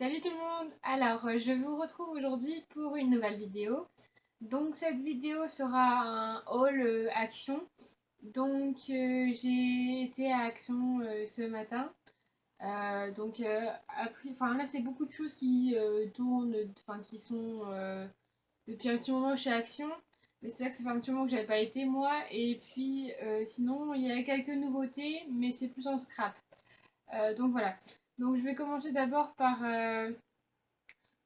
Salut tout le monde! Alors, je vous retrouve aujourd'hui pour une nouvelle vidéo. Donc, cette vidéo sera un haul Action. Donc, j'ai été à Action ce matin. Après, enfin là, c'est beaucoup de choses qui tournent, enfin qui sont depuis un petit moment chez Action. Mais c'est vrai que ça fait un petit moment que j'avais pas été moi. Et puis, sinon, il y a quelques nouveautés, mais c'est plus en scrap. Donc voilà. Donc, je vais commencer d'abord par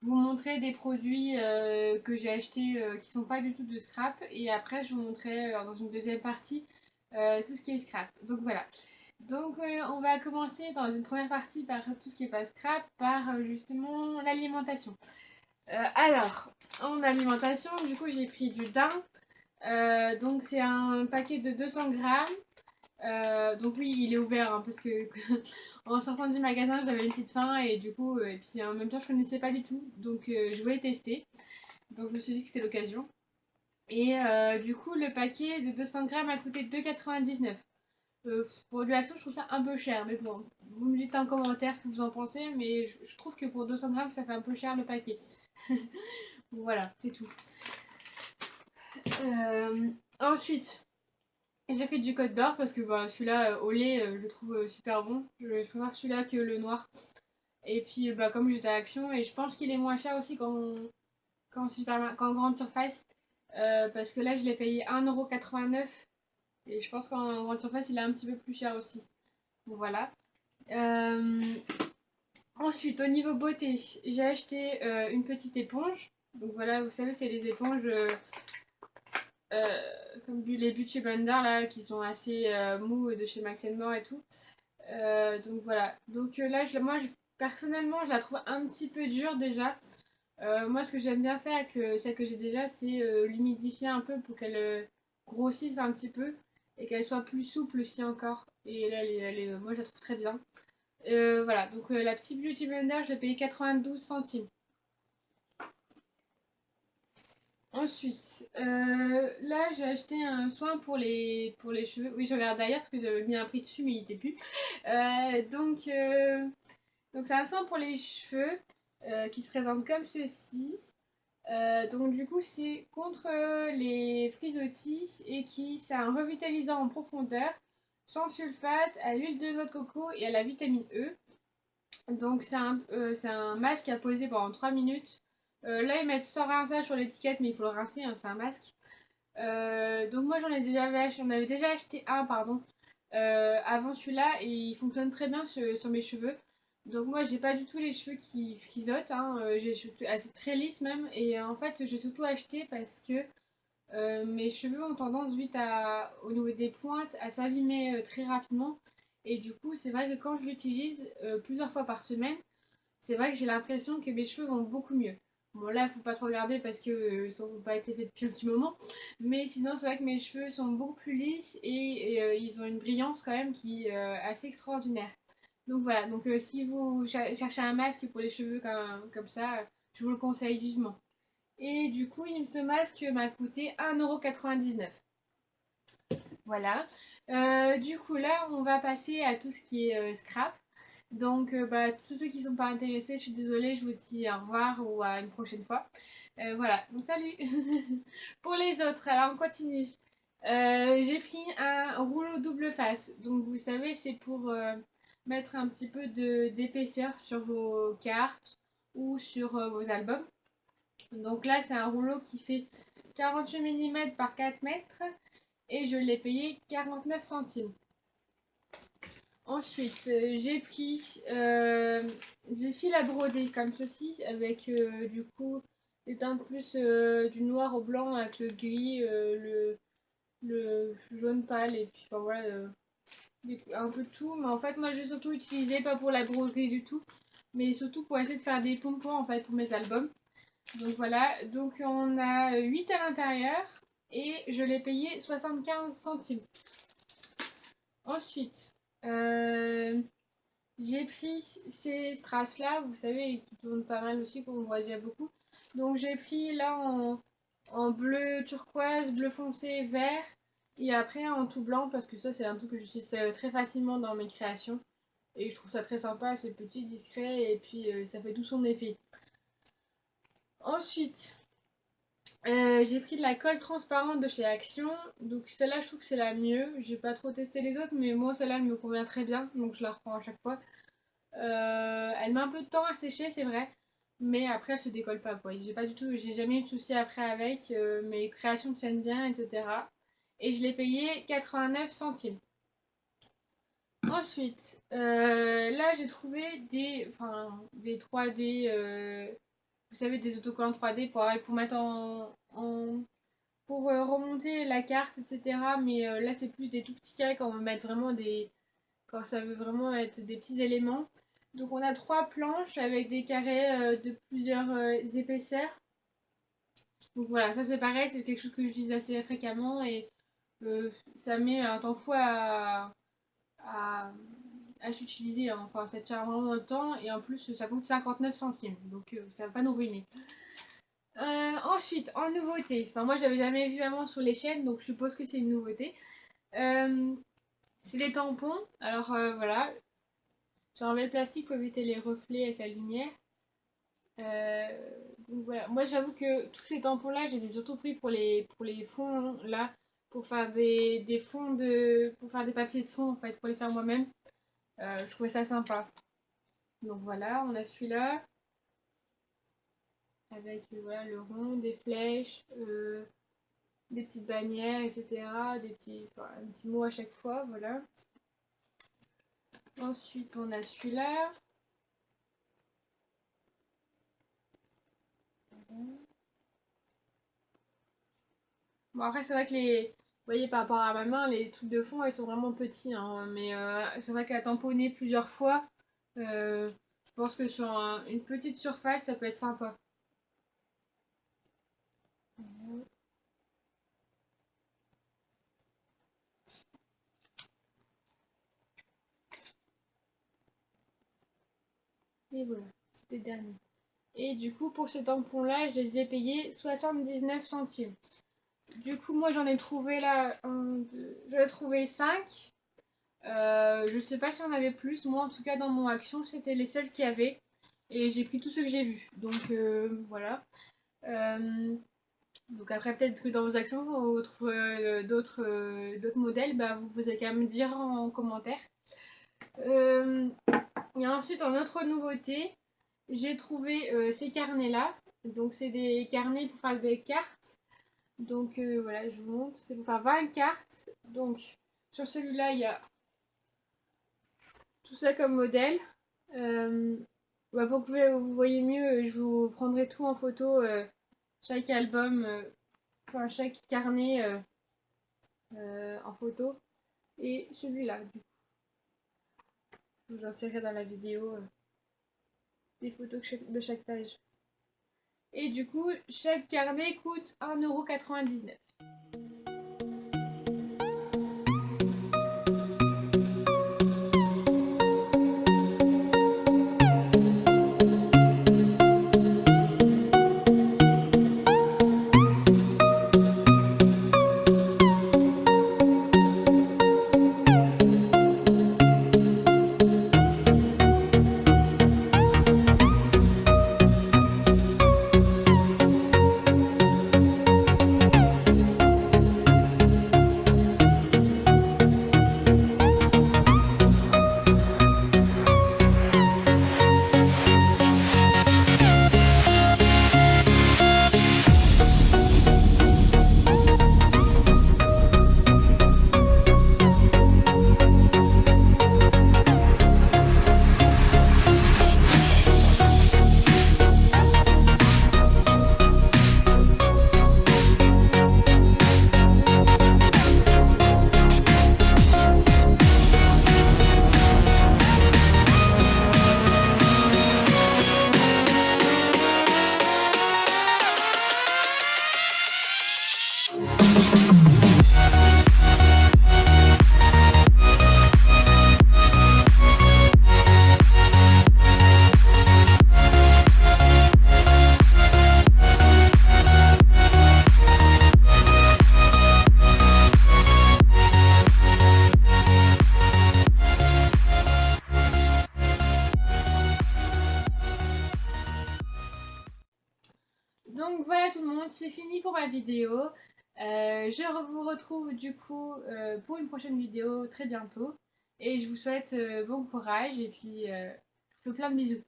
vous montrer des produits que j'ai achetés qui sont pas du tout de scrap et après je vous montrerai dans une deuxième partie tout ce qui est scrap. Donc voilà. Donc on va commencer dans une première partie par tout ce qui est pas scrap, par justement l'alimentation. Alors, en alimentation, du coup j'ai pris du daim. Donc c'est un paquet de 200 grammes. Donc oui, il est ouvert hein, parce que en sortant du magasin, j'avais une petite faim et du coup, et puis en même temps, je connaissais pas du tout, donc je voulais tester. Donc je me suis dit que c'était l'occasion. Et du coup, le paquet de 200 grammes a coûté 2,99. Pour de l'action, je trouve ça un peu cher, mais bon, vous me dites en commentaire ce que vous en pensez, mais je trouve que pour 200 grammes, ça fait un peu cher le paquet. Voilà, c'est tout. Ensuite, j'ai pris du Côte d'Or parce que voilà, celui-là au lait, je le trouve super bon. Je préfère celui-là que le noir. Et puis, bah, comme j'étais à Action, et je pense qu'il est moins cher aussi qu'en grande surface. Parce que là, je l'ai payé 1,89 € et je pense qu'en grande surface, il est un petit peu plus cher aussi. Donc voilà. Euh, Ensuite, au niveau beauté, j'ai acheté une petite éponge. Donc voilà, vous savez, c'est les éponges comme les Beauty Blender là, qui sont assez mous de chez Max More et tout. Donc voilà. Donc là, personnellement, je la trouve un petit peu dure déjà. Moi, ce que j'aime bien faire avec celle que j'ai déjà, c'est l'humidifier un peu pour qu'elle grossisse un petit peu et qu'elle soit plus souple aussi encore. Et là, moi, je la trouve très bien. Voilà, donc la petite Beauty Blender, je l'ai payée 92 centimes. Ensuite, là, j'ai acheté un soin pour les cheveux. Oui, je regarde d'ailleurs parce que j'avais mis un prix dessus, mais il n'était plus. Donc c'est un soin pour les cheveux qui se présente comme ceci. Donc du coup c'est contre les frisottis et qui c'est un revitalisant en profondeur, sans sulfate, à l'huile de noix de coco et à la vitamine E. Donc c'est un masque à poser pendant 3 minutes. Là ils mettent sans rinçage sur l'étiquette mais il faut le rincer, hein, c'est un masque. Donc moi j'en avais déjà acheté un pardon avant celui-là et il fonctionne très bien sur mes cheveux. Donc moi j'ai pas du tout les cheveux qui frisotent, hein, j'ai les cheveux assez très lisses même et en fait j'ai surtout acheté parce que mes cheveux ont tendance vite au niveau des pointes à s'abîmer très rapidement et du coup c'est vrai que quand je l'utilise plusieurs fois par semaine, c'est vrai que j'ai l'impression que mes cheveux vont beaucoup mieux. Bon là, il faut pas trop regarder parce que ils n'ont pas été faits depuis un petit moment. Mais sinon, c'est vrai que mes cheveux sont beaucoup plus lisses et ils ont une brillance quand même qui est assez extraordinaire. Donc voilà, donc si vous cherchez un masque pour les cheveux comme ça, je vous le conseille vivement. Et du coup, ce masque m'a coûté 1,99 €. Voilà. Du coup, là, on va passer à tout ce qui est scrap. Donc, bah, tous ceux qui ne sont pas intéressés, je suis désolée, je vous dis au revoir ou à une prochaine fois. Voilà, donc salut. Pour les autres, alors on continue. J'ai pris un rouleau double face. Donc, vous savez, c'est pour mettre un petit peu d'épaisseur sur vos cartes ou sur vos albums. Donc là, c'est un rouleau qui fait 48 mm par 4 mètres et je l'ai payé 49 centimes. Ensuite, j'ai pris du fil à broder comme ceci, avec du coup des teintes plus du noir au blanc avec le gris, le jaune pâle et puis enfin, voilà, un peu de tout. Mais en fait, moi j'ai surtout utilisé, pas pour la broderie du tout, mais surtout pour essayer de faire des pompons en fait pour mes albums. Donc voilà, donc on a 8 à l'intérieur et je l'ai payé 75 centimes. Ensuite, euh, j'ai pris ces strass-là, vous savez, qui tournent pas mal aussi, qu'on voit déjà beaucoup. Donc j'ai pris là en bleu turquoise, bleu foncé, vert, et après en tout blanc, parce que ça c'est un truc que j'utilise très facilement dans mes créations. Et je trouve ça très sympa, c'est petit, discret, et puis ça fait tout son effet. Ensuite, j'ai pris de la colle transparente de chez Action. Donc celle-là, je trouve que c'est la mieux. J'ai pas trop testé les autres, mais moi, celle-là, elle me convient très bien. Donc je la reprends à chaque fois. Elle met un peu de temps à sécher, c'est vrai. Mais après, elle se décolle pas, quoi. J'ai jamais eu de soucis après avec. Mes créations tiennent bien, etc. Et je l'ai payé 89 centimes. Ensuite, là, j'ai trouvé des 3D, vous savez, des autocollants 3D pour mettre pour remonter la carte, etc. Mais là, c'est plus des tout petits carrés quand on veut mettre vraiment quand ça veut vraiment être des petits éléments. Donc, on a 3 planches avec des carrés de plusieurs épaisseurs. Donc voilà, ça c'est pareil, c'est quelque chose que j'utilise assez fréquemment et ça met un temps fou à, à s'utiliser, hein. Enfin, ça tient vraiment longtemps et en plus ça coûte 59 centimes, donc ça va pas nous ruiner. Ensuite, en nouveauté, enfin moi j'avais jamais vu avant sur les chaînes, donc je suppose que c'est une nouveauté. C'est les tampons. Alors voilà, j'ai enlevé le plastique pour éviter les reflets avec la lumière. Donc voilà, moi j'avoue que tous ces tampons là, je les ai surtout pris pour les fonds là, pour faire des fonds pour faire des papiers de fond en fait, pour les faire moi-même. Je trouvais ça sympa. Donc voilà, on a celui-là avec voilà, le rond, des flèches, des petites bannières, etc. Un petit mot à chaque fois, voilà. Ensuite, on a celui-là. Bon, après, c'est vrai que vous voyez, par rapport à ma main, les trucs de fond, ils sont vraiment petits, hein, mais c'est vrai qu'à tamponner plusieurs fois, je pense que sur une petite surface, ça peut être sympa. Et voilà, c'était le dernier. Et du coup, pour ce tampon-là, je les ai payés 79 centimes. Du coup, moi, j'en ai trouvé là, j'en ai trouvé 5. Je sais pas si on avait plus. Moi, en tout cas, dans mon action, c'était les seuls qu'il y avait. Et j'ai pris tous ceux que j'ai vus. Donc, voilà. Donc après, peut-être que dans vos actions, vous trouverez d'autres modèles. Bah, vous pouvez quand même me dire en commentaire. Et ensuite, en autre nouveauté, j'ai trouvé ces carnets-là. Donc, c'est des carnets pour faire des cartes. Donc, voilà, je vous montre. C'est pour faire 20 cartes. Donc, sur celui-là, il y a tout ça comme modèle. Bah, pour que vous voyez mieux, je vous prendrai tout en photo. Chaque album, enfin chaque carnet en photo. Et celui-là, du coup. Je vous insérerai dans la vidéo des photos de chaque page. Et du coup, chaque carnet coûte 1,99 €. Donc voilà tout le monde, c'est fini pour ma vidéo. Je vous retrouve du coup pour une prochaine vidéo très bientôt. Et je vous souhaite bon courage et puis je vous fais plein de bisous.